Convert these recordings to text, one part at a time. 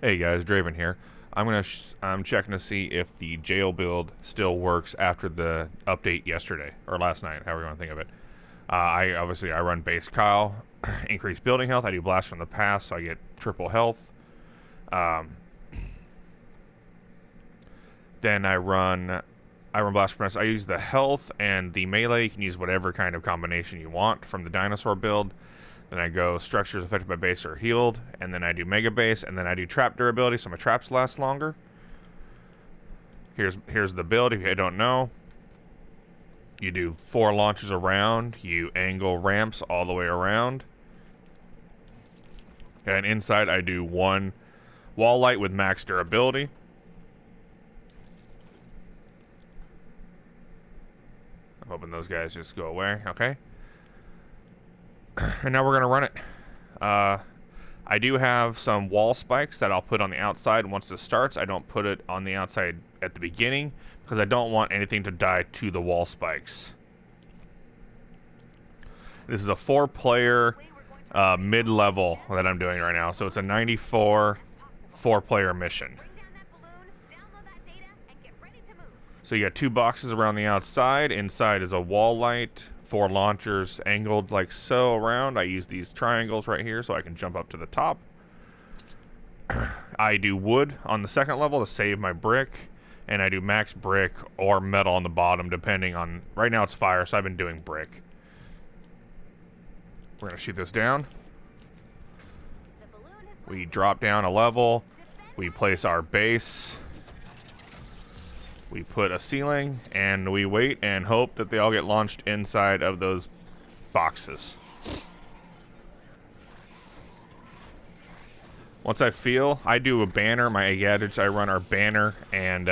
Hey guys, Draven here. I'm checking to see if the jail build still works after the update yesterday or last night, however you want to think of it. I run base Kyle, increase building health. I do blast from the past, so I get triple health. Then I run blast from the past. I use the health and the melee. You can use whatever kind of combination you want from the dinosaur build. Then I go structures affected by base are healed, and then I do mega base, and then I do trap durability, so my traps last longer. Here's the build if you don't know. You do 4 launches around, you angle ramps all the way around. And inside I do 1 wall light with max durability. I'm hoping those guys just go away, okay. And now we're going to run it. I do have some wall spikes that I'll put on the outside once this starts. I don't put it on the outside at the beginning because I don't want anything to die to the wall spikes. This is a 4-player mid-level that I'm doing right now. So it's a 94 4-player mission. So you got 2 boxes around the outside. Inside is a wall light. 4 launchers angled like so around. I use these triangles right here so I can jump up to the top. I do wood on the 2nd level to save my brick, and I do max brick or metal on the bottom depending on, right now it's fire, so I've been doing brick. We're gonna shoot this down. We drop down a level, we place our base, we put a ceiling, and we wait and hope that they all get launched inside of those boxes. Once I do a banner. My gadgets I run are banner and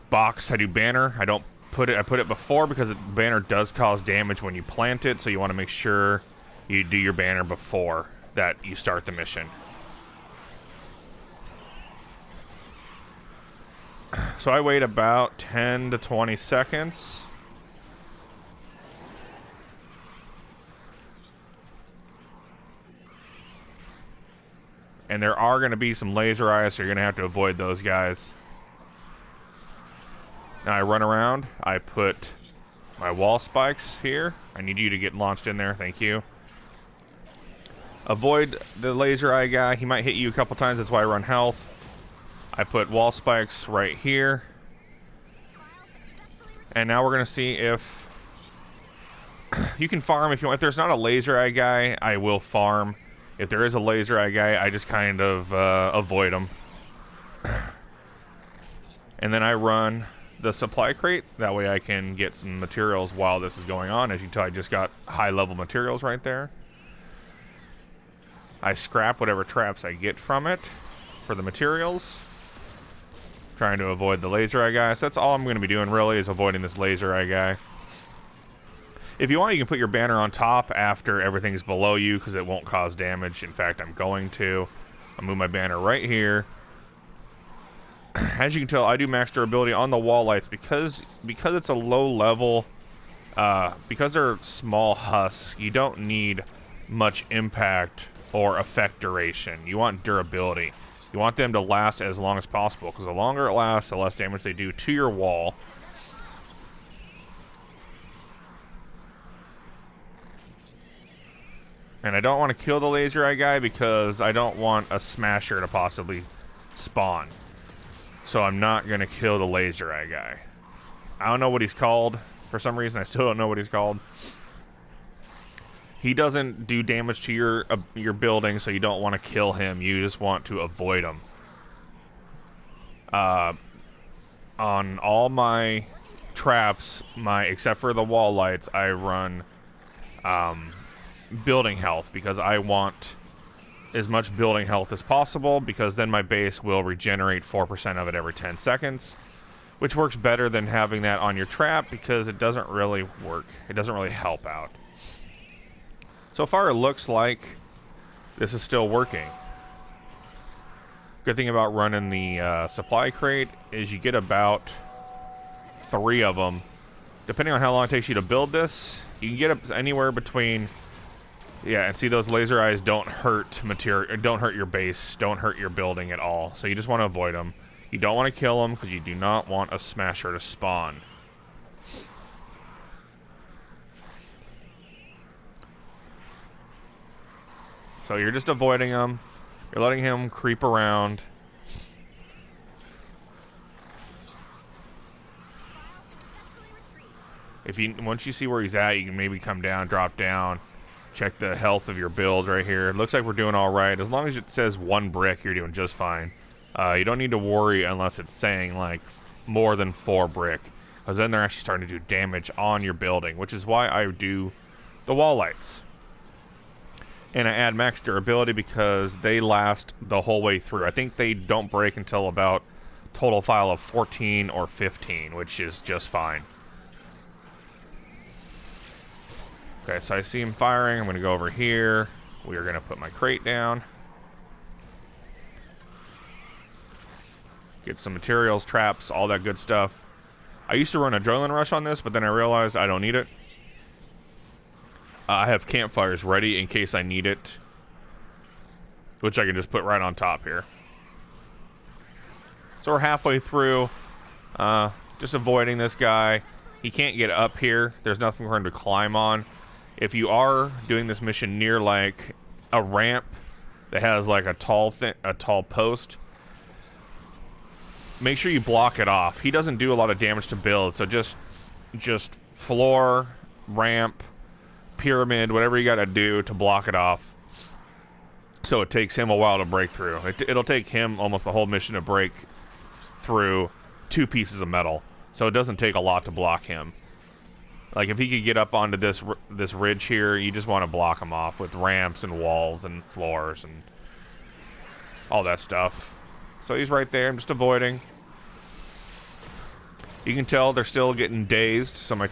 box. I do banner. I put it before because the banner does cause damage when you plant it, so you want to make sure you do your banner before that you start the mission. So I wait about 10 to 20 seconds. And there are going to be some laser eyes, so you're going to have to avoid those guys. Now I run around. I put my wall spikes here. I need you to get launched in there. Thank you. Avoid the laser eye guy. He might hit you a couple times. That's why I run health. I put wall spikes right here. And now we're going to see if you can farm if you want. If there's not a laser eye guy, I will farm. If there is a laser eye guy, I just kind of avoid him. And then I run the supply crate. That way I can get some materials while this is going on. As you can tell, I just got high level materials right there. I scrap whatever traps I get from it for the materials. Trying to avoid the laser eye guy. So that's all I'm going to be doing really, is avoiding this laser eye guy. If you want, you can put your banner on top after everything's below you because it won't cause damage. In fact, I'm going to. I'll move my banner right here. As you can tell, I do max durability on the wall lights because it's a low level, because they're small husks, you don't need much impact or effect duration. You want durability. You want them to last as long as possible, because the longer it lasts, the less damage they do to your wall. And I don't want to kill the laser eye guy because I don't want a smasher to possibly spawn. So I'm not going to kill the laser eye guy. I don't know what he's called. For some reason, I still don't know what he's called. He doesn't do damage to your building, so you don't want to kill him. You just want to avoid him. On all my traps, except for the wall lights, I run building health because I want as much building health as possible, because then my base will regenerate 4% of it every 10 seconds, which works better than having that on your trap because it doesn't really work. It doesn't really help out. So far, it looks like this is still working. Good thing about running the supply crate is you get about 3 of them. Depending on how long it takes you to build this, you can get up anywhere between Yeah, and see, those laser eyes don't hurt material, don't hurt your base, don't hurt your building at all. So you just want to avoid them. You don't want to kill them because you do not want a smasher to spawn. So you're just avoiding him. You're letting him creep around. Once you see where he's at, you can maybe come down, drop down, check the health of your build right here. It looks like we're doing all right. As long as it says 1 brick, you're doing just fine. You don't need to worry unless it's saying like more than 4 brick, because then they're actually starting to do damage on your building, which is why I do the wall lights. And I add max durability because they last the whole way through. I think they don't break until about total file of 14 or 15, which is just fine. Okay, so I see him firing. I'm going to go over here. We are going to put my crate down. Get some materials, traps, all that good stuff. I used to run adrenaline rush on this, but then I realized I don't need it. I have campfires ready in case I need it, which I can just put right on top here. So we're halfway through, just avoiding this guy. He can't get up here. There's nothing for him to climb on. If you are doing this mission near like a ramp that has like a tall post, make sure you block it off. He doesn't do a lot of damage to build, so just floor, ramp, pyramid, whatever you gotta do to block it off, so it takes him a while to break through. It'll take him almost the whole mission to break through 2 pieces of metal, so it doesn't take a lot to block him. Like if he could get up onto this ridge here, you just want to block him off with ramps and walls and floors and all that stuff. So he's right there. I'm just avoiding. You can tell they're still getting dazed, so my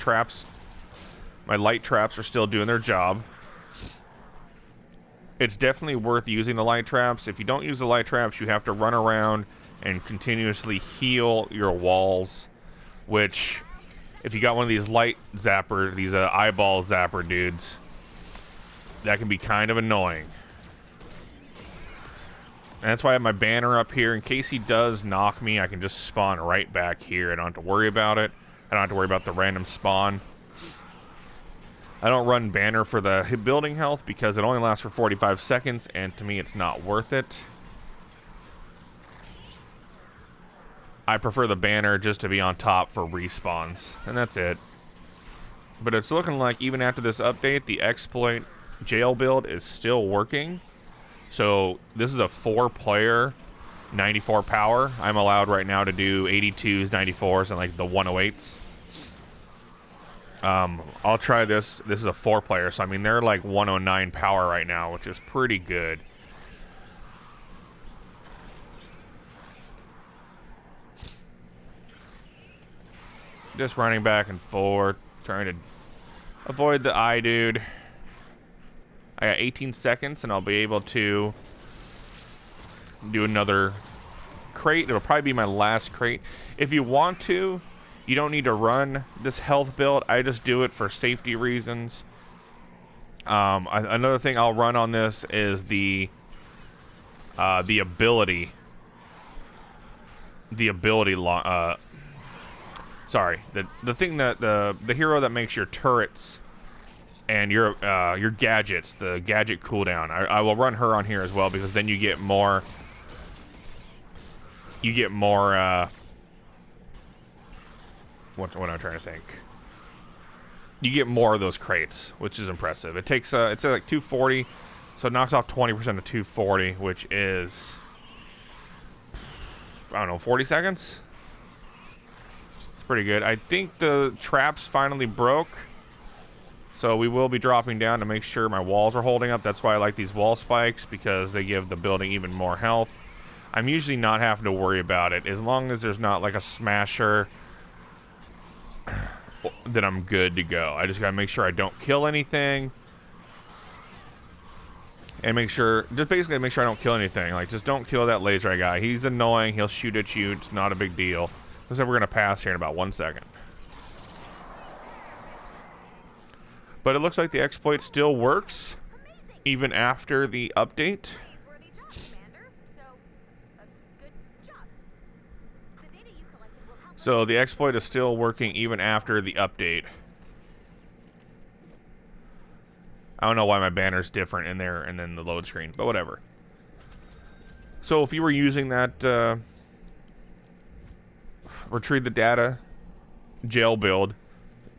light traps are still doing their job. It's definitely worth using the light traps. If you don't use the light traps, you have to run around and continuously heal your walls, which, if you got one of these light zapper, these eyeball zapper dudes, that can be kind of annoying. And that's why I have my banner up here. In case he does knock me, I can just spawn right back here. I don't have to worry about it. I don't have to worry about the random spawn. I don't run banner for the building health because it only lasts for 45 seconds, and to me it's not worth it. I prefer the banner just to be on top for respawns, and that's it. But it's looking like even after this update, the exploit jail build is still working. So this is a 4-player 94 power. I'm allowed right now to do 82s, 94s, and like the 108s. I'll try this. This is a 4-player, so I mean they're like 109 power right now, which is pretty good. Just running back and forth, trying to avoid the eye dude. I got 18 seconds, and I'll be able to do another crate. It'll probably be my last crate. If you want to, you don't need to run this health build. I just do it for safety reasons. Another thing I'll run on this is the ability. Sorry, the thing that the hero that makes your turrets and your gadgets, the gadget cooldown. I will run her on here as well because then you get more. What am I trying to think? You get more of those crates, which is impressive. It takes it's like 240, so it knocks off 20% of 240, which is, I don't know, 40 seconds. It's pretty good. I think the traps finally broke, so we will be dropping down to make sure my walls are holding up. That's why I like these wall spikes, because they give the building even more health. I'm usually not having to worry about it as long as there's not like a smasher. Then I'm good to go. I just gotta make sure I don't kill anything, and basically make sure I don't kill anything. Like, just don't kill that laser eye guy. He's annoying. He'll shoot at you. It's not a big deal. Looks like we're gonna pass here in about 1 second. But it looks like the exploit still works. even after the update. So the exploit is still working even after the update. I don't know why my banner's different in there and then the load screen, but whatever. So if you were using that retrieve the data jail build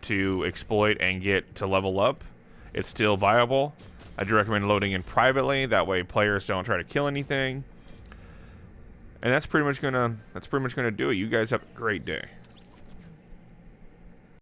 to exploit and get to level up, it's still viable. I do recommend loading in privately, that way players don't try to kill anything. And that's pretty much gonna do it. You guys have a great day.